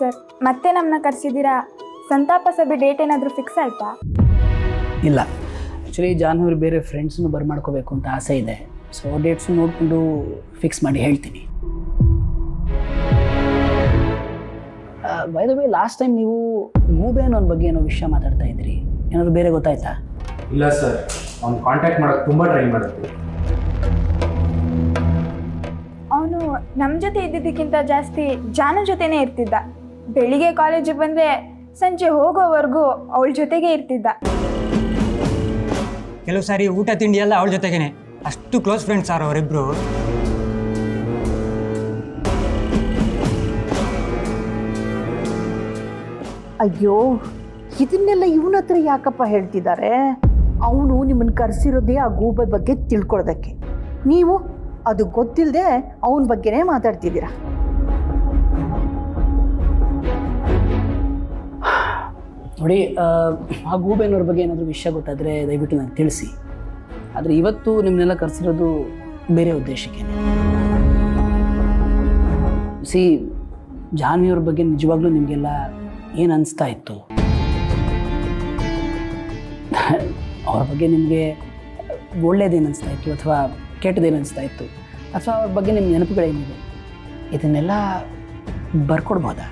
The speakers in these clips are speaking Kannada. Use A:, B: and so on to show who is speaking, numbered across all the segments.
A: ಸರ್, ಮತ್ತೆ ನಮ್ಮನ್ನ ಕರೆಸಿದ್ದೀರಾ. ಸಂತಾಪ ಸಭೆ ಡೇಟ್ ಏನಾದರೂ ಫಿಕ್ಸ್ ಆಯಿತಾ?
B: ಇಲ್ಲ, ಆ್ಯಕ್ಚುಲಿ ಜಾನ್ವರಿ ಬೇರೆ ಫ್ರೆಂಡ್ಸ್ನು ಬರ್ಮಾಡ್ಕೋಬೇಕು ಅಂತ ಆಸೆ ಇದೆ. ಸೊ ಡೇಟ್ಸು ನೋಡಿಕೊಂಡು ಫಿಕ್ಸ್ ಮಾಡಿ ಹೇಳ್ತೀನಿ. By the way, last time ನೀವು ಗೂಬೆ ಅನ್ನೋ ಬಗ್ಗೆ ಏನೋ ವಿಷಯ ಮಾತಾಡ್ತಾ ಇದ್ರಿ, ಏನಾದರೂ ಬೇರೆ ಗೊತ್ತಾಯ್ತಾ?
C: ಇಲ್ಲ ಸರ್, ಅವ್ನು ಕಾಂಟ್ಯಾಕ್ಟ್ ಮಾಡೋಕ್ಕೆ ತುಂಬ ಟ್ರೈ ಮಾಡಿದ್ವಿ.
A: ಅವನು ನಮ್ಮ ಜೊತೆ ಇದ್ದಿದ್ದಕ್ಕಿಂತ ಜಾಸ್ತಿ ಜಾನ ಜೊತೆನೇ ಇರ್ತಿದ್ದ. ಬೆಳಿಗ್ಗೆ ಕಾಲೇಜಿಗೆ ಬಂದರೆ ಸಂಜೆ ಹೋಗೋವರೆಗೂ ಅವಳ ಜೊತೆಗೆ ಇರ್ತಿದ್ದ.
D: ಕೆಲವು ಸಾರಿ ಊಟ ತಿಂಡಿ ಎಲ್ಲ ಅವಳ ಜೊತೆಗೇನೆ. ಅಷ್ಟು ಕ್ಲೋಸ್ ಫ್ರೆಂಡ್ಸ್ ಸರ್ ಅವರಿಬ್ರು.
E: ಅಯ್ಯೋ, ಇದನ್ನೆಲ್ಲ ಇವನ ಹತ್ರ ಯಾಕಪ್ಪ ಹೇಳ್ತಿದ್ದಾರೆ? ಅವನು ನಿಮ್ಮನ್ನು ಕರೆಸಿರೋದೇ ಆ ಗೂಬೆ ಬಗ್ಗೆ ತಿಳ್ಕೊಳ್ಳೋದಕ್ಕೆ. ನೀವು ಅದು ಗೊತ್ತಿಲ್ಲದೆ ಅವನ ಬಗ್ಗೆನೇ ಮಾತಾಡ್ತಿದ್ದೀರಾ.
B: ನೋಡಿ, ಆ ಗೂಬೆನವ್ರ ಬಗ್ಗೆ ಏನಾದರೂ ವಿಷಯ ಗೊತ್ತಾದರೆ ದಯವಿಟ್ಟು ನನಗೆ ತಿಳಿಸಿ. ಆದರೆ ಇವತ್ತು ನಿಮ್ಮನ್ನೆಲ್ಲ ಕರೆಸಿರೋದು ಬೇರೆ ಉದ್ದೇಶಕ್ಕೆ. ಸಿ, ಜಾನ್ವಿಯವ್ರ ಬಗ್ಗೆ ನಿಜವಾಗ್ಲೂ ನಿಮಗೆಲ್ಲ ಏನು ಅನಿಸ್ತಾ ಇತ್ತು? ಅವ್ರ ಬಗ್ಗೆ ನಿಮಗೆ ಒಳ್ಳೇದೇನು ಅನಿಸ್ತಾ ಇತ್ತು ಅಥವಾ ಕೆಟ್ಟದೇನು ಅನಿಸ್ತಾ ಇತ್ತು, ಅಥವಾ ಅವ್ರ ಬಗ್ಗೆ ನಿಮ್ಮ ನೆನಪುಗಳೇನಿದೆ, ಇದನ್ನೆಲ್ಲ ಬರ್ಕೊಡ್ಬೋದಾ?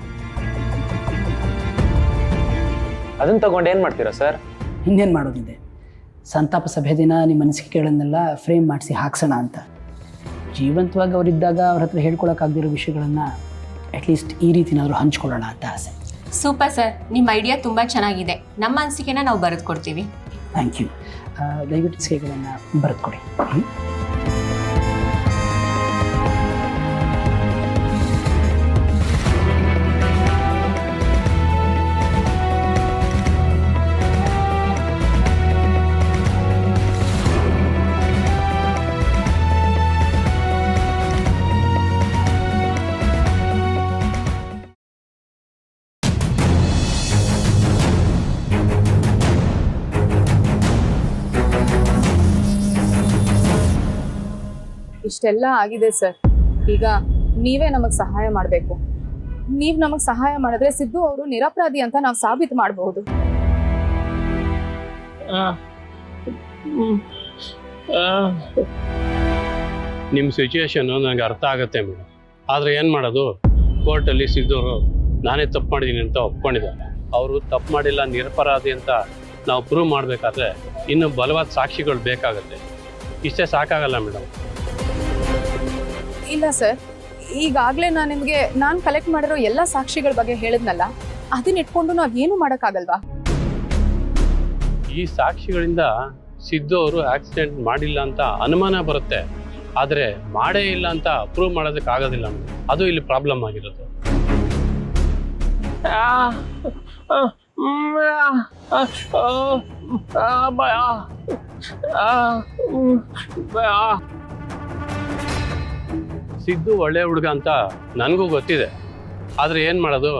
F: ಅದನ್ನು ತಗೊಂಡು ಏನು ಮಾಡ್ತೀರಾ ಸರ್?
B: ಇನ್ನೇನು ಮಾಡೋದಿದೆ, ಸಂತಾಪ ಸಭೆ ದಿನ ನಿಮ್ಮ ಅನಿಸಿಕೆಗಳನ್ನೆಲ್ಲ ಫ್ರೇಮ್ ಮಾಡಿಸಿ ಹಾಕ್ಸೋಣ ಅಂತ. ಜೀವಂತವಾಗಿ ಅವರಿದ್ದಾಗ ಅವ್ರ ಹತ್ರ ಹೇಳ್ಕೊಳಕ್ಕಾಗದಿರೋ ವಿಷಯಗಳನ್ನು ಅಟ್ಲೀಸ್ಟ್ ಈ ರೀತಿನಾದರೂ ಹಂಚ್ಕೊಳ್ಳೋಣ ಅಂತ ಆಸೆ.
G: ಸೂಪರ್ ಸರ್, ನಿಮ್ಮ ಐಡಿಯಾ ತುಂಬ ಚೆನ್ನಾಗಿದೆ. ನಮ್ಮ ಅನಿಸಿಕೆನ ನಾವು ಬರೆದು ಕೊಡ್ತೀವಿ.
B: Thank you. ದಯವಿಟ್ಟು ಅನಿಸಿಕೆಗಳನ್ನು ಬರೆದು ಕೊಡಿ.
H: ಇಷ್ಟೆಲ್ಲ ಆಗಿದೆ ಸರ್. ಈಗ ನೀವೇ ನಮಗೆ ಸಹಾಯ ಮಾಡಬೇಕು. ನೀವು ನಮಗೆ ಸಹಾಯ ಮಾಡಿದ್ರೆ ಸಿದ್ದು ಅವರು ನಿರಪರಾಧಿ ಅಂತ ನಾವು ಸಾಬೀತು ಮಾಡಬಹುದು.
I: ನಿಮ್ಮ ಸಿಚುವೇಶನ್ನು ನನಗೆ ಅರ್ಥ ಆಗುತ್ತೆ ಮೇಡಮ್. ಆದರೆ ಏನು ಮಾಡೋದು, ಕೋರ್ಟಲ್ಲಿ ಸಿದ್ದವರು ನಾನೇ ತಪ್ಪು ಮಾಡಿದ್ದೀನಿ ಅಂತ ಒಪ್ಕೊಂಡಿದ್ದಾರೆ. ಅವರು ತಪ್ಪು ಮಾಡಿಲ್ಲ, ನಿರಪರಾಧಿ ಅಂತ ನಾವು ಪ್ರೂವ್ ಮಾಡಬೇಕಾದ್ರೆ ಇನ್ನೂ ಬಲವಾದ ಸಾಕ್ಷಿಗಳು ಬೇಕಾಗುತ್ತೆ. ಇಷ್ಟೇ ಸಾಕಾಗಲ್ಲ ಮೇಡಮ್.
H: ಇಲ್ಲ ಸರ್, ಈಗಾಗಲೇ ನಾನು ಕಲೆಕ್ಟ್ ಮಾಡಿರೋ ಎಲ್ಲ ಸಾಕ್ಷಿಗಳ ಬಗ್ಗೆ ಹೇಳಿದ್ನಲ್ಲ, ಅದನ್ನ ಇಟ್ಕೊಂಡು ನಾವೇನು ಮಾಡೋಕ್ಕಾಗಲ್ವಾ?
I: ಈ ಸಾಕ್ಷಿಗಳಿಂದ ಸಿದ್ದು ಅವರು ಆಕ್ಸಿಡೆಂಟ್ ಮಾಡಿಲ್ಲ ಅಂತ ಅನುಮಾನ ಬರುತ್ತೆ, ಆದರೆ ಮಾಡೇ ಇಲ್ಲ ಅಂತ ಪ್ರೂವ್ ಮಾಡೋದಕ್ಕಾಗೋದಿಲ್ಲ ಮೇಡಮ್. ಅದು ಇಲ್ಲಿ ಪ್ರಾಬ್ಲಮ್ ಆಗಿರೋದು. ಸಿದ್ದು ಒಳ್ಳೆ ಹುಡುಗ ಅಂತ ನನಗೂ ಗೊತ್ತಿದೆ. ಆದರೆ ಏನು ಮಾಡೋದು,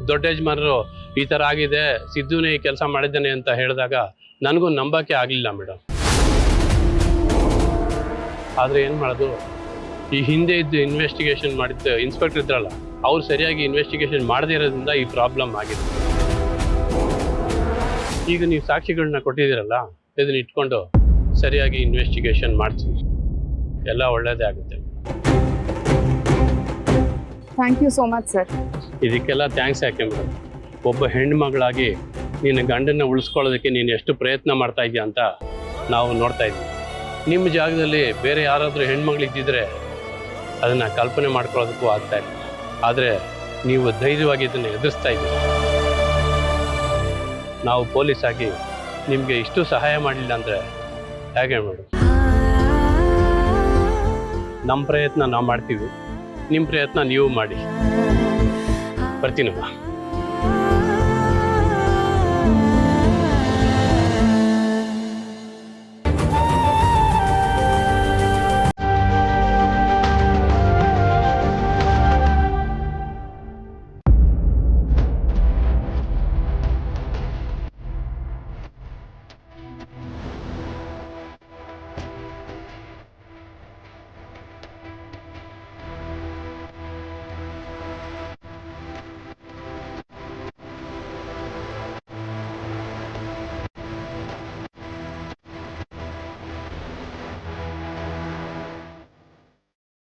I: ದೊಡ್ಡ ಯಜಮಾನರು ಈ ಥರ ಆಗಿದೆ, ಸಿದ್ದುನೇ ಈ ಕೆಲಸ ಮಾಡಿದ್ದಾನೆ ಅಂತ ಹೇಳಿದಾಗ ನನಗೂ ನಂಬಕ್ಕೆ ಆಗಲಿಲ್ಲ ಮೇಡಮ್. ಆದರೆ ಏನು ಮಾಡೋದು, ಈ ಹಿಂದೆ ಇದ್ದು ಇನ್ವೆಸ್ಟಿಗೇಷನ್ ಮಾಡಿದ್ದು ಇನ್ಸ್ಪೆಕ್ಟರ್ ಇದ್ರಲ್ಲ, ಅವ್ರು ಸರಿಯಾಗಿ ಇನ್ವೆಸ್ಟಿಗೇಷನ್ ಮಾಡದೇ ಇರೋದ್ರಿಂದ ಈ ಪ್ರಾಬ್ಲಮ್ ಆಗಿದೆ. ಈಗ ನೀವು ಸಾಕ್ಷಿಗಳನ್ನ ಕೊಟ್ಟಿದ್ದೀರಲ್ಲ, ಇದನ್ನ ಇಟ್ಕೊಂಡು ಸರಿಯಾಗಿ ಇನ್ವೆಸ್ಟಿಗೇಷನ್ ಮಾಡ್ತೀವಿ, ಎಲ್ಲ ಒಳ್ಳೆಯದೇ ಆಗುತ್ತೆ.
H: Thank you so much sir.
I: ಇದಕ್ಕೆಲ್ಲ ಥ್ಯಾಂಕ್ಸ್ ಯಾಕೆ ಮೇಡಮ್? ಒಬ್ಬ ಹೆಣ್ಮಗಳಾಗಿ ನಿನ್ನ ಗಂಡನ್ನ ಉಳಿಸ್ಕೊಳ್ಳೋದಕ್ಕೆ ನೀನು ಎಷ್ಟು ಪ್ರಯತ್ನ ಮಾಡ್ತಾ ಇದೆಯಾ ಅಂತ ನಾವು ನೋಡ್ತಾ ಇದ್ವಿ. ನಿಮ್ಮ ಜಾಗದಲ್ಲಿ ಬೇರೆ ಯಾರಾದರೂ ಹೆಣ್ಮಗಳಿದ್ದಿದ್ರೆ ಅದನ್ನು ಕಲ್ಪನೆ ಮಾಡ್ಕೊಳ್ಳೋದಕ್ಕೂ ಆಗ್ತಾ ಇಲ್ಲ. ಆದರೆ ನೀವು ಧೈರ್ಯವಾಗಿ ಇದನ್ನು ಎದುರಿಸ್ತಾ ಇದ್ದೀವಿ. ನಾವು ಪೊಲೀಸ್ ಆಗಿ ನಿಮಗೆ ಇಷ್ಟು ಸಹಾಯ ಮಾಡಲಿಲ್ಲ ಅಂದರೆ ಹೇಗೆ ಮೇಡಮ್? ನಮ್ಮ ಪ್ರಯತ್ನ ನಾವು ಮಾಡ್ತೀವಿ, ನಿಮ್ಮ ಪ್ರಯತ್ನ ನೀವು ಮಾಡಿ. ಬರ್ತೀನಮ್ಮ.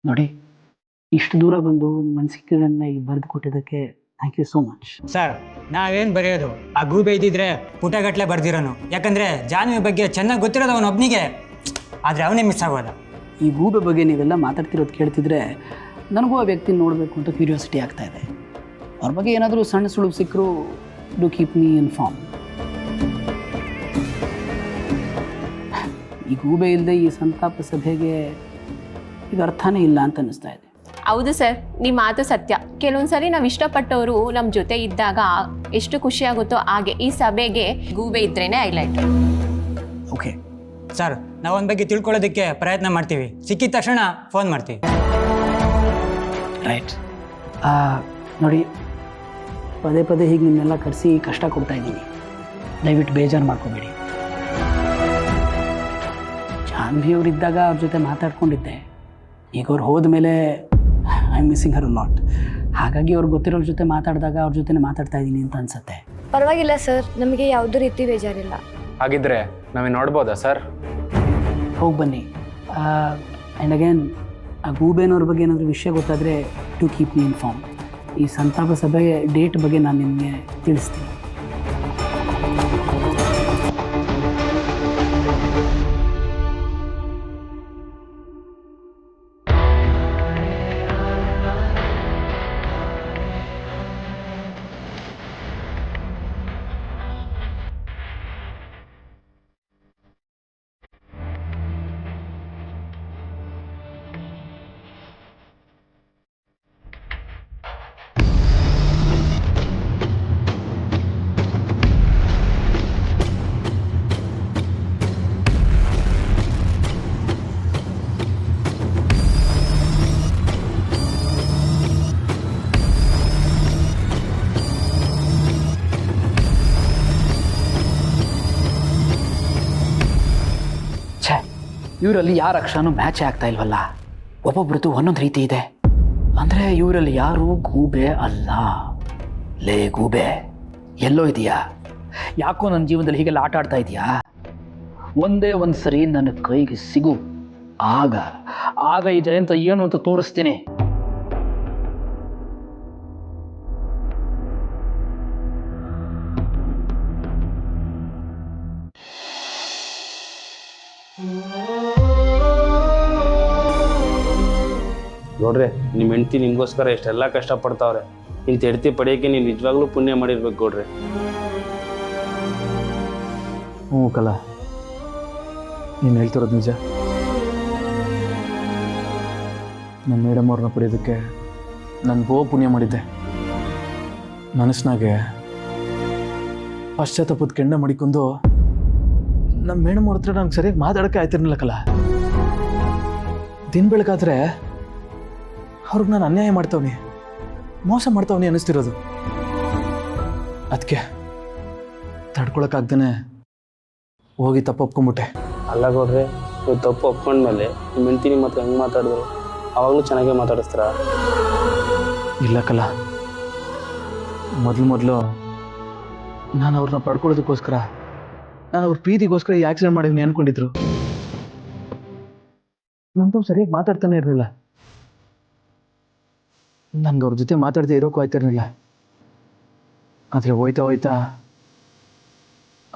B: ನೋಡಿ, ಇಷ್ಟು ದೂರ ಬಂದು ಮನಸ್ಸಿಗೆಗಳನ್ನ ಈಗ ಬರೆದು ಕೊಟ್ಟಿದ್ದಕ್ಕೆ thank you so much.
D: Sir ನಾವೇನು ಬರೆಯೋದು, ಆ ಗೂಬೆ ಇದ್ದಿದ್ರೆ ಪುಟಗಟ್ಲೆ ಬರ್ದಿರೋನು. ಯಾಕಂದರೆ ಜಾನ್ವಿ ಬಗ್ಗೆ ಚೆನ್ನಾಗಿ ಗೊತ್ತಿರೋದು ಅವನೊಬ್ಬನಿಗೆ, ಆದರೆ ಅವನೇ ಮಿಸ್ ಆಗೋದ.
B: ಈ ಗೂಬೆ ಬಗ್ಗೆ ನೀವೆಲ್ಲ ಮಾತಾಡ್ತಿರೋದು ಕೇಳ್ತಿದ್ರೆ ನನಗೂ ಆ ವ್ಯಕ್ತಿ ನೋಡಬೇಕು ಅಂತ ಕ್ಯೂರಿಯಾಸಿಟಿ ಆಗ್ತಾ ಇದೆ. ಅವ್ರ ಬಗ್ಗೆ ಏನಾದರೂ ಸಣ್ಣ ಸುಳುವು ಸಿಕ್ಕರೂ ಡು ಕೀಪ್ ಮೀ ಇನ್ಫಾರ್ಮ್. ಈ ಗೂಬೆ ಇಲ್ಲದೆ ಈ ಸಂತಾಪ ಸಭೆಗೆ ಈಗ ಅರ್ಥನೇ ಇಲ್ಲ ಅಂತ ಅನ್ನಿಸ್ತಾ ಇದೆ.
G: ಹೌದು ಸರ್, ನಿಮ್ಮ ಮಾತು ಸತ್ಯ. ಕೆಲವೊಂದ್ಸರಿ ನಾವು ಇಷ್ಟಪಟ್ಟವರು ನಮ್ಮ ಜೊತೆ ಇದ್ದಾಗ ಎಷ್ಟು ಖುಷಿ ಆಗುತ್ತೋ ಹಾಗೆ ಈ ಸಭೆಗೆ ಗೂಬೆ ಇದ್ರೇನೆ ಹೈಲೈಟ್.
B: ಓಕೆ
D: ಸರ್, ನಾವು ಅವನ ಬಗ್ಗೆ ತಿಳ್ಕೊಳ್ಳೋದಕ್ಕೆ ಪ್ರಯತ್ನ ಮಾಡ್ತೀವಿ. ಸಿಕ್ಕಿದ ತಕ್ಷಣ ಫೋನ್ ಮಾಡ್ತೀವಿ.
B: ರೈಟ್. ನೋಡಿ, ಪದೇ ಪದೇ ಹೀಗೆ ನಿಮ್ಮೆಲ್ಲ ಕರೆಸಿ ಕಷ್ಟ ಕೊಡ್ತಾ ಇದ್ದೀನಿ. ದಯವಿಟ್ಟು ಬೇಜಾರು ಮಾಡ್ಕೋಬೇಡಿ. ಜಾನ್ವಿ ಅವರಿದ್ದಾಗ ಅವ್ರ ಜೊತೆ ಮಾತಾಡ್ಕೊಂಡಿದ್ದೆ. ಈಗ ಅವ್ರು ಹೋದ ಮೇಲೆ I am missing Har lot. ಹಾಗಾಗಿ ಅವ್ರಿಗೆ ಗೊತ್ತಿರೋರ ಜೊತೆ ಮಾತಾಡಿದಾಗ ಅವ್ರ ಜೊತೆ ಮಾತಾಡ್ತಾ ಇದ್ದೀನಿ ಅಂತ ಅನ್ಸುತ್ತೆ.
J: ಪರವಾಗಿಲ್ಲ ಸರ್, ನಮಗೆ ಯಾವುದೇ ರೀತಿ ಬೇಜಾರಿಲ್ಲ.
F: ಹಾಗಿದ್ರೆ ನಾವೇ ನೋಡ್ಬೋದಾ ಸರ್?
B: ಹೋಗಿ ಬನ್ನಿ. ಆ್ಯಂಡ್ ಅಗೇನ್, ಆ ಗೂಬೇನವ್ರ ಬಗ್ಗೆ ಏನಾದರೂ ವಿಷಯ ಗೊತ್ತಾದರೆ ಟು ಕೀಪ್ ಮೀ ಇನ್ಫಾರ್ಮ್. ಈ ಸಂತಾಪ ಸಭೆ ಡೇಟ್ ಬಗ್ಗೆ ನಾನು ನಿಮಗೆ ತಿಳಿಸ್ತೀನಿ. ಇವರಲ್ಲಿ ಯಾರ ಅಕ್ಷರನೂ ಮ್ಯಾಚೇ ಆಗ್ತಾ ಇಲ್ವಲ್ಲ. ಒಬ್ಬೊಬ್ರದ್ದು ಒಂದೊಂದು ರೀತಿ ಇದೆ. ಅಂದರೆ ಇವರಲ್ಲಿ ಯಾರು ಗೂಬೆ ಅಲ್ಲ. ಲೇ ಗೂಬೆ, ಎಲ್ಲೋ ಇದೆಯಾ? ಯಾಕೋ ನನ್ನ ಜೀವನದಲ್ಲಿ ಹೀಗೆಲ್ಲ ಆಟ ಆಡ್ತಾ ಇದೆಯಾ? ಒಂದೇ ಒಂದು ಸರಿ ನನ್ನ ಕೈಗೆ ಸಿಗು. ಆಗ ಈ ಜಯಂತ ಏನು ಅಂತ ತೋರಿಸ್ತೀನಿ.
F: ನೋಡ್ರಿ, ನಿಮ್ಮ ಹೆಂಡತಿ ನಿಮಗೋಸ್ಕರ ಎಷ್ಟೆಲ್ಲ ಕಷ್ಟಪಡ್ತಾವ್ರೆ. ಇಂಥ ಹೆಂಡತಿ ಪಡೆಯೋಕ್ಕೆ ನೀವು ನಿಜವಾಗ್ಲೂ ಪುಣ್ಯ ಮಾಡಿರ್ಬೇಕು ನೋಡ್ರಿ.
C: ಹ್ಞೂ ಕಲಾ, ನೀನು ಹೇಳ್ತಿರೋದು ನಿಜ. ನಮ್ಮ ಮೇಡಮ್ ಅವ್ರನ್ನ ಪಡೆಯೋದಕ್ಕೆ ನಾನು ಪುಣ್ಯ ಮಾಡಿದ್ದೆ. ಮನಸ್ಸಿನಾಗೆ ಪಶ್ಚಾತ್ತಾಪದ ಕೆಂಡ ಮಾಡಿಕೊಂಡು ನಮ್ಮ ಮೇಡಮ್ ಅವ್ರ ಹತ್ರ ನನಗೆ ಸರಿಯಾಗಿ ಮಾತಾಡೋಕ್ಕೆ ಆಯ್ತಿರ್ಲಿಲ್ಲ ಕಲಾ. ದಿನ ಬೆಳಗಾದ್ರೆ ಅವ್ರಿಗೆ ನಾನು ಅನ್ಯಾಯ ಮಾಡ್ತಾವ್ನಿ, ಮೋಸ ಮಾಡ್ತಾವ್ನಿ ಅನ್ನಿಸ್ತಿರೋದು. ಅದಕ್ಕೆ ತಡ್ಕೊಳಕ್ಕಾಗ್ದೇ ಹೋಗಿ ತಪ್ಪು ಒಪ್ಕೊಂಬಿಟ್ಟೆ.
F: ಅಲ್ಲ ನೋಡ್ರಿ, ನೀವು ತಪ್ಪು ಒಪ್ಕೊಂಡ್ಮೇಲೆ ನಿಮ್ಮ ಹೆಂಡತಿ ನಿಮ್ಮ ಹತ್ರ ಹೆಂಗೆ ಮಾತಾಡಿದ್ರು? ಅವಾಗಲೂ ಚೆನ್ನಾಗೇ ಮಾತಾಡಿಸ್ತಾರ?
C: ಇಲ್ಲ ಕಲಾ, ಮೊದಲು ನಾನು ಅವ್ರನ್ನ ಪಡ್ಕೊಳ್ಳೋದಕ್ಕೋಸ್ಕರ, ನಾನು ಅವ್ರ ಪ್ರೀತಿಗೋಸ್ಕರ ಈ ಆಕ್ಸಿಡೆಂಟ್ ಮಾಡಿದ್ನಿ ಅನ್ಕೊಂಡಿದ್ರು. ನಂತೂ ಸರಿಯಾಗಿ ಮಾತಾಡ್ತಾನೆ ಇರಲಿಲ್ಲ. ನನ್ಗೆ ಅವ್ರ ಜೊತೆ ಮಾತಾಡದೆ ಇರೋಕ್ಕೂ ಆಯ್ತಿರಲಿಲ್ಲ. ಆದರೆ ಹೋಯ್ತಾ ಹೋಯ್ತಾ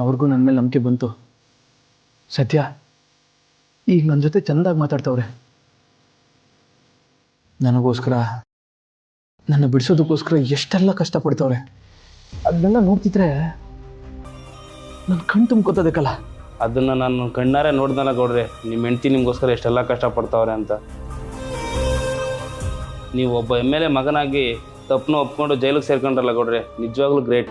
C: ಅವ್ರಿಗೂ ನನ್ನ ಮೇಲೆ ನಂಬಿಕೆ ಬಂತು. ಸತ್ಯ ಈಗ ನನ್ನ ಜೊತೆ ಚೆಂದಾಗಿ ಮಾತಾಡ್ತವ್ರೆ. ನನಗೋಸ್ಕರ, ನನ್ನ ಬಿಡಿಸೋದಕ್ಕೋಸ್ಕರ ಎಷ್ಟೆಲ್ಲ ಕಷ್ಟಪಡ್ತವ್ರೆ. ಅದನ್ನೆಲ್ಲ ನೋಡ್ತಿದ್ರೆ ನನ್ನ ಕಣ್ ತುಂಬ್ಕೋತದೆ ಕಲ.
F: ಅದನ್ನ ನಾನು ಕಣ್ಣಾರೆ ನೋಡ್ದಲ್ಲ ಗೌಡ್ರೆ, ನಿಮ್ಮ ಹೆಂಡತಿ ನಿಮಗೋಸ್ಕರ ಎಷ್ಟೆಲ್ಲ ಕಷ್ಟಪಡ್ತಾವ್ರೆ ಅಂತ. ನೀವು ಒಬ್ಬ MLA ಮಗನಾಗಿ ತಪ್ಪನ್ನ ಒಪ್ಕೊಂಡು ಜೈಲಿಗೆ ಸೇರ್ಕೊಂಡ್ರಲ್ಲ ಗೌಡ್ರೆ, ನಿಜವಾಗ್ಲೂ ಗ್ರೇಟ್.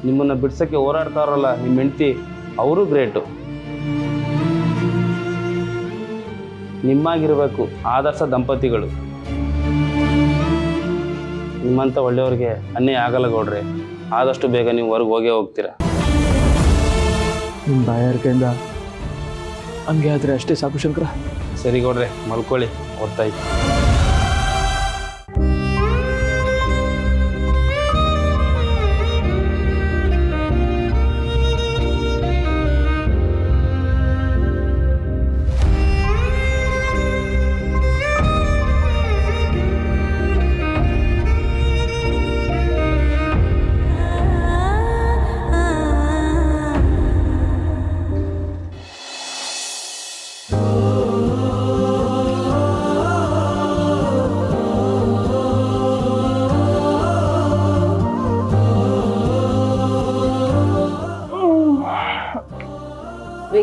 F: ನಿಮ್ಮನ್ನು ಬಿಡ್ಸೋಕ್ಕೆ ಹೋರಾಡ್ತಾರಲ್ಲ ನಿಮ್ಮ ಹೆಂಡತಿ, ಅವರು ಗ್ರೇಟು. ನಿಮ್ಮಾಗಿರಬೇಕು ಆದರ್ಶ ದಂಪತಿಗಳು. ನಿಮ್ಮಂಥ ಒಳ್ಳೆಯವ್ರಿಗೆ ಅನ್ಯಾಯ ಆಗಲ್ಲ ಗೌಡ್ರೆ. ಆದಷ್ಟು ಬೇಗ ನೀವು ಹೊರಗೆ ಹೋಗೇ ಹೋಗ್ತೀರಾ.
C: ನಿಮ್ಮ ಬಾಯಾರಿಕೆಯಿಂದ ಹಂಗೆ ಆದರೆ ಅಷ್ಟೇ ಸಾಕು ಶಂಕರ.
F: ಸರಿ ಗೌಡ್ರೆ, ಮಲ್ಕೊಳ್ಳಿ, ಹೊತ್ತಾಯ್ತು.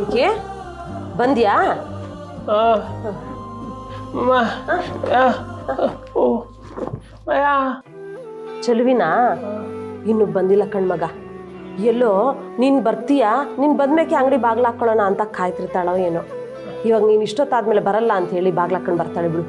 K: ವೆಂಕಿ ಬಂದ್ಯಾ? ಚೆಲುವಿನ ಇನ್ನು ಬಂದಿಲ್ಲ ಕಣ್ಮಗ. ಎಲ್ಲೋ ನೀನು ಬರ್ತೀಯಾ, ನೀನು ಬಂದ್ಮೇಲೆ ಅಂಗಡಿ ಬಾಗ್ಲು ಹಾಕ್ಕೊಳ್ಳೋಣ ಅಂತ ಕಾಯ್ತಿರ್ತಾಳೋ ಏನೋ. ಇವಾಗ ನೀನು ಇಷ್ಟೊತ್ತಾದ್ಮೇಲೆ ಬರಲ್ಲ ಅಂತ ಹೇಳಿ ಬಾಗ್ಲು ಹಾಕೊಂಡು ಬರ್ತಾಳೆ ಬಿಡು.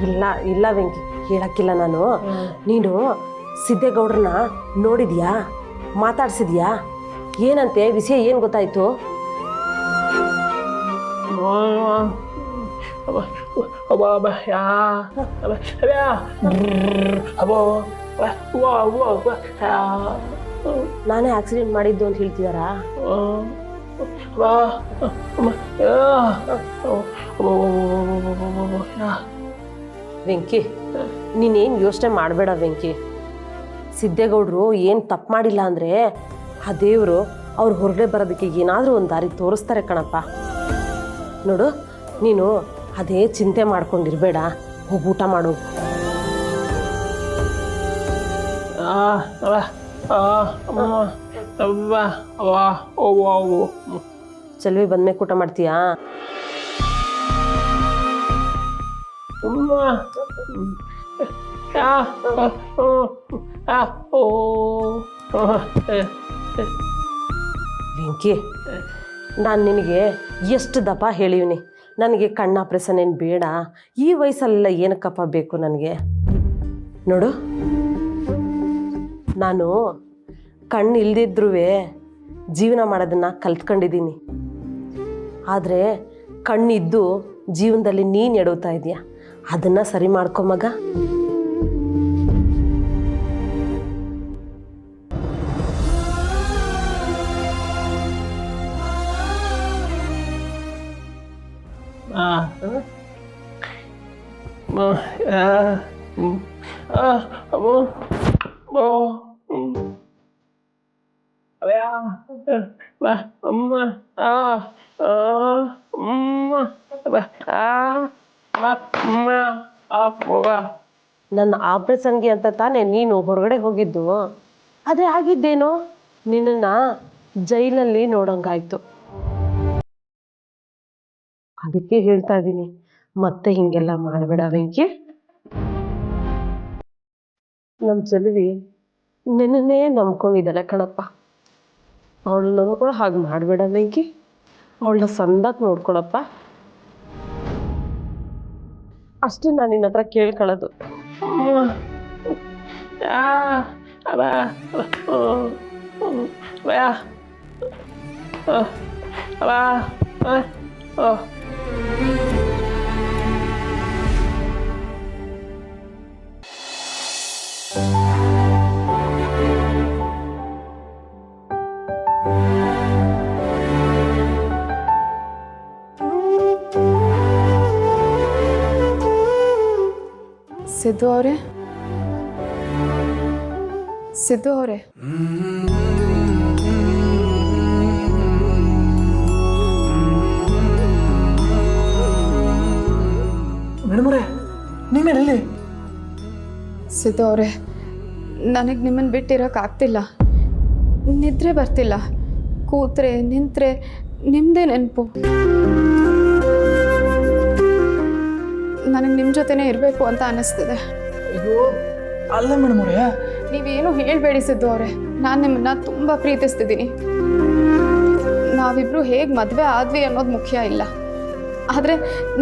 K: ಇಲ್ಲ ಇಲ್ಲ ವೆಂಕಿ, ಹೇಳಕ್ಕಿಲ್ಲ ನಾನು. ನೀನು ಸಿದ್ದೇಗೌಡ್ರನ್ನ ನೋಡಿದ್ಯಾ, ಮಾತಾಡ್ಸಿದ್ಯಾ? ಏನಂತೆ ವಿಷಯ, ಏನು ಗೊತ್ತಾಯ್ತು? ನಾನೇ ಆಕ್ಸಿಡೆಂಟ್ ಮಾಡಿದ್ದು ಅಂತ ಹೇಳ್ತಿದಾರಾ? ವೆಂಕಿ, ನೀನೇನು ಯೋಚನೆ ಮಾಡಬೇಡ ವೆಂಕಿ. ಸಿದ್ದೇಗೌಡರು ಏನು ತಪ್ಪು ಮಾಡಿಲ್ಲ ಅಂದರೆ ಆ ದೇವರು ಅವ್ರು ಹೊರಗಡೆ ಬರೋದಕ್ಕೆ ಏನಾದರೂ ಒಂದು ದಾರಿ ತೋರಿಸ್ತಾರೆ ಕಣಪ್ಪ. ನೋಡು, ನೀನು ಅದೇ ಚಿಂತೆ ಮಾಡ್ಕೊಂಡಿರ್ಬೇಡ, ಹೋಗಿ ಊಟ ಮಾಡು. ಚೆಲುವಿ ಬಂದ್ಮೇಲೆ ಊಟ ಮಾಡ್ತೀಯಾ? ವೆಂಕಿ, ನಾನು ನಿನಗೆ ಎಷ್ಟು ದಪ್ಪ ಹೇಳಿವ್ನಿ, ನನಗೆ ಕಣ್ಣು ಆಪ್ರೇಷನ್ ಏನು ಬೇಡ, ಈ ವಯಸ್ಸಲ್ಲೆಲ್ಲ ಏನಕ್ಕಪ್ಪ ಬೇಕು ನನಗೆ. ನೋಡು, ನಾನು ಕಣ್ಣು ಇಲ್ದಿದ್ರೂ ಜೀವನ ಮಾಡೋದನ್ನು ಕಲ್ತ್ಕೊಂಡಿದ್ದೀನಿ. ಆದರೆ ಕಣ್ಣಿದ್ದು ಜೀವನದಲ್ಲಿ ನೀನು ಎಡುತ್ತಾ ಇದೆಯಾ, ಅದನ್ನು ಸರಿ ಮಾಡ್ಕೊ ಮಗ. ನನ್ನ ಆಪ್ರೇಷನ್ಗೆ ಅಂತ ತಾನೇ ನೀನು ಹೊರಗಡೆ ಹೋಗಿದ್ದು. ಅದೇ ಆಗಿದ್ದೇನೋ, ನಿನ್ನನ್ನು ಜೈಲಲ್ಲಿ ನೋಡೋಂಗಾಯ್ತು. ಅದಕ್ಕೆ ಹೇಳ್ತಾ ಇದ್ದೀನಿ, ಮತ್ತೆ ಹಿಂಗೆಲ್ಲ ಮಾಡಬೇಡ ವೆಂಕಿ. ನಮ್ಮ ಚೆಲುವಿ ನಿನ್ನೇ ನಂಬ್ಕೊಂಡಿದ್ದಾಳೆ ಕಣಪ್ಪ. ಅವಳನ್ನ ಕೂಡ ಹಾಗೆ ಮಾಡಬೇಡ ವೆಂಕಿ. ಅವಳನ್ನ ಸಂದಾಗಿ ನೋಡ್ಕೊಳಪ್ಪ. ಅಷ್ಟೇ ನಾನು ನಿನ್ನ ಹತ್ರ ಕೇಳ್ಕೊಳ್ಳೋದು.
H: ಸಿದ್ದು ಅವರೇ, ಸಿದ್ದು ಅವರೇ,
C: ಮೇಡಮರೇ, ನೀವೇನಲ್ಲಿ?
H: ಸಿದ್ದು ಅವರೇ, ನನಗೆ ನಿಮ್ಮನ್ನು ಬಿಟ್ಟಿರೋಕ್ಕಾಗ್ತಿಲ್ಲ. ನಿದ್ರೆ ಬರ್ತಿಲ್ಲ. ಕೂತ್ರೆ ನಿಂತ್ರೆ ನಿಮ್ಮದೇ ನೆನಪು. ನನಗೆ ನಿಮ್ಮ ಜೊತೆನೇ ಇರಬೇಕು ಅಂತ ಅನ್ನಿಸ್ತಿದೆ.
C: ಅಯ್ಯೋ ಅಲ್ಲ ಮೇಡಮರೇ,
H: ನೀವೇನು ಹೇಳಬೇಡಿ ಸಿದ್ದು ಅವರೇ. ನಾನು ನಿಮ್ಮನ್ನು ತುಂಬ ಪ್ರೀತಿಸ್ತಿದ್ದೀನಿ. ನಾವಿಬ್ಬರು ಹೇಗೆ ಮದುವೆ ಆದ್ವಿ ಅನ್ನೋದು ಮುಖ್ಯ ಇಲ್ಲ, ಆದರೆ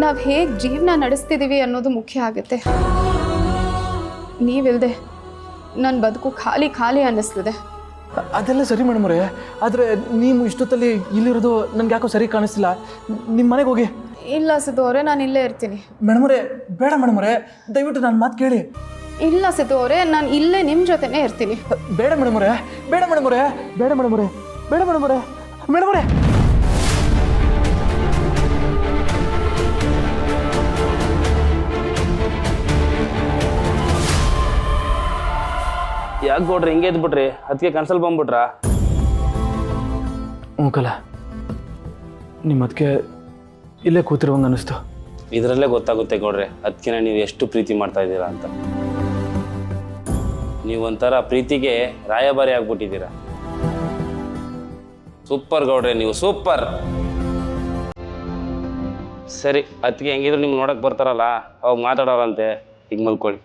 H: ನಾವು ಹೇಗೆ ಜೀವನ ನಡೆಸ್ತಿದ್ದೀವಿ ಅನ್ನೋದು ಮುಖ್ಯ ಆಗುತ್ತೆ. ನೀವಿಲ್ಲದೆ ನನ್ನ ಬದುಕು ಖಾಲಿ ಖಾಲಿ ಅನ್ನಿಸ್ತಿದೆ.
C: ಅದೆಲ್ಲ ಸರಿ ಮೇಡಮರೇ, ಆದರೆ ನೀವು ಇಷ್ಟೊತ್ತಲ್ಲಿ ಇಲ್ಲಿರೋದು ನನಗೆ ಯಾಕೋ ಸರಿ ಕಾಣಿಸ್ತಿಲ್ಲ. ನಿಮ್ಮ ಮನೆಗೆ ಹೋಗಿ.
H: ಇಲ್ಲ ಸಿದ್ದು ಅವರೇ, ನಾನು ಇಲ್ಲೇ ಇರ್ತೀನಿ.
C: ಮೇಡಮರೇ, ಬೇಡ ಮೇಡಮರೇ, ದಯವಿಟ್ಟು ನನ್ನ ಮಾತು ಕೇಳಿ.
H: ಇಲ್ಲ ಸಿದ್ದು ಅವರೇ, ನಾನು ಇಲ್ಲೇ ನಿಮ್ಮ ಜೊತೆನೇ ಇರ್ತೀನಿ.
C: ಬೇಡ ಮೇಡಮರೇ, ಬೇಡ ಮೇಡಮರೇ, ಬೇಡ ಮೇಡಮರೇ, ಬೇಡ ಮೇಡಮರೇ, ಮೇಡಮರೇ.
F: ಯಾಕೆ ಕೊಡ್ರಿ ಹಿಂಗೆ ಎದ್ಬಿಟ್ರಿ? ಅದಕ್ಕೆ ಕ್ಯಾನ್ಸಲ್ ಬಂದ್ಬಿಟ್ರಾ?
C: ಕಲ ನಿಮ್ಮ ಅದಕ್ಕೆ ಇಲ್ಲೇ ಕೂತಿರುವಂಗೆ ಅನ್ನಿಸ್ತು.
F: ಇದರಲ್ಲೇ ಗೊತ್ತಾಗುತ್ತೆ ಗೌಡ್ರೆ ಅದಕ್ಕಿಂತ ನೀವು ಎಷ್ಟು ಪ್ರೀತಿ ಮಾಡ್ತಾ ಇದ್ದೀರಾ ಅಂತ. ನೀವೊಂಥರ ಪ್ರೀತಿಗೆ ರಾಯಭಾರಿ ಆಗ್ಬಿಟ್ಟಿದ್ದೀರಾ. ಸೂಪರ್ ಗೌಡ್ರೆ, ನೀವು ಸೂಪರ್. ಸರಿ, ಅದಕ್ಕೆ ಹೆಂಗಿದ್ರು ನಿಮ್ಗೆ ನೋಡಕ್ಕೆ ಬರ್ತಾರಲ್ಲ ಅವಾಗ ಮಾತಾಡೋರಂತೆ. ಈಗ ಮಲ್ಕೊಳ್ಳಿ.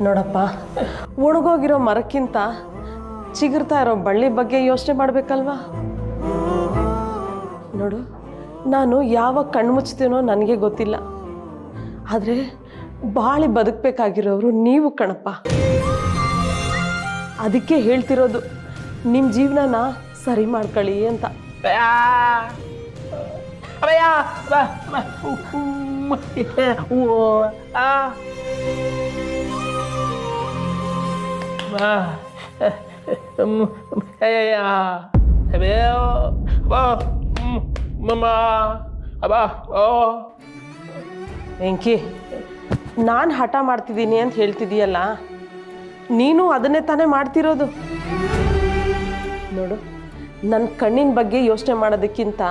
K: ನೋಡಪ್ಪ, ಒಣಗೋಗಿರೋ ಮರಕ್ಕಿಂತ ಚಿಗುರ್ತಾ ಇರೋ ಬಳ್ಳಿ ಬಗ್ಗೆ ಯೋಚನೆ ಮಾಡ್ಬೇಕಲ್ವಾ? ನೋಡು, ನಾನು ಯಾವಾಗ ಕಣ್ಮುಚ್ತೀನೋ ನನಗೆ ಗೊತ್ತಿಲ್ಲ, ಆದರೆ ಬಾಳಿ ಬದುಕಬೇಕಾಗಿರೋರು ನೀವು ಕಣಪ್ಪ. ಅದಕ್ಕೆ ಹೇಳ್ತಿರೋದು, ನಿಮ್ಮ ಜೀವನನ ಸರಿ ಮಾಡ್ಕೊಳ್ಳಿ ಅಂತ. ವೆಂಕಿ, ನಾನು ಹಠ ಮಾಡ್ತಿದ್ದೀನಿ ಅಂತ ಹೇಳ್ತಿದೀಯಲ್ಲ, ನೀನು ಅದನ್ನೇ ತಾನೇ ಮಾಡ್ತಿರೋದು. ನೋಡು, ನನ್ನ ಕಣ್ಣಿನ ಬಗ್ಗೆ ಯೋಚನೆ ಮಾಡೋದಕ್ಕಿಂತ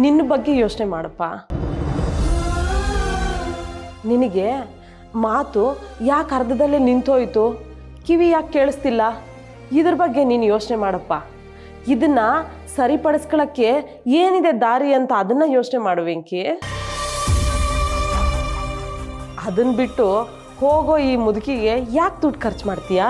K: ನಿನ್ನ ಬಗ್ಗೆ ಯೋಚನೆ ಮಾಡಪ್ಪ. ನಿನಗೆ ಮಾತು ಯಾಕೆ ಅರ್ಧದಲ್ಲೇ ನಿಂತೋಯ್ತು, ಕಿವಿ ಯಾಕೆ ಕೇಳಿಸ್ತಿಲ್ಲ, ಇದ್ರ ಬಗ್ಗೆ ನೀನು ಯೋಚನೆ ಮಾಡಪ್ಪ. ಇದನ್ನ ಸರಿಪಡಿಸ್ಕೊಳ್ಳೋಕ್ಕೆ ಏನಿದೆ ದಾರಿ ಅಂತ ಅದನ್ನ ಯೋಚನೆ ಮಾಡು ವೆಂಕಿ. ಅದನ್ನ ಬಿಟ್ಟು ಹೋಗೋ ಈ ಮುದುಕಿಗೆ ಯಾಕೆ ದುಡ್ಡು ಖರ್ಚು ಮಾಡ್ತೀಯಾ?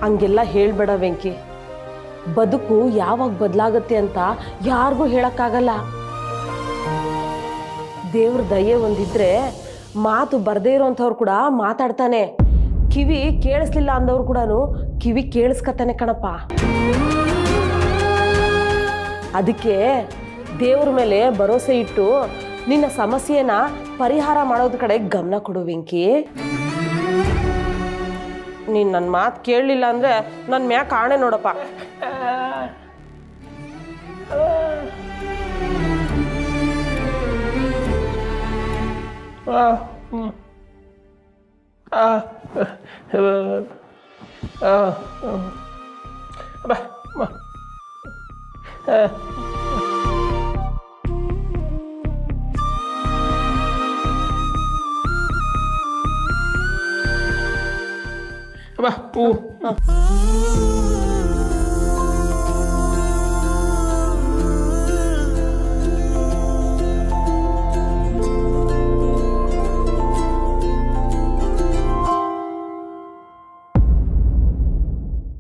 K: ಹಂಗೆಲ್ಲ ಹೇಳ್ಬೇಡ ವೆಂಕಿ. ಬದುಕು ಯಾವಾಗ ಬದಲಾಗುತ್ತೆ ಅಂತ ಯಾರಿಗೂ ಹೇಳಕ್ಕಾಗಲ್ಲ. ದೇವ್ರ ದಯೆ ಒಂದಿದ್ರೆ ಮಾತು ಬರ್ದೇ ಇರೋಂಥವ್ರು ಕೂಡ ಮಾತಾಡ್ತಾನೆ, ಕಿವಿ ಕೇಳಿಸ್ಲಿಲ್ಲ ಅಂದವ್ರು ಕೂಡ ಕಿವಿ ಕೇಳಿಸ್ಕತಾನೆ ಕಣಪ್ಪ. ಅದಕ್ಕೆ ದೇವ್ರ ಮೇಲೆ ಭರೋಸೆ ಇಟ್ಟು ನಿನ್ನ ಸಮಸ್ಯೆನ ಪರಿಹಾರ ಮಾಡೋದ್ರ ಕಡೆ ಗಮನ ಕೊಡು ವೆಂಕಿ. ನೀನು ನನ್ನ ಮಾತು ಕೇಳಲಿಲ್ಲ ಅಂದರೆ ನನ್ನ ಮ್ಯಾಕ್ ಆಣೆ ನೋಡಪ್ಪ.
C: Apa?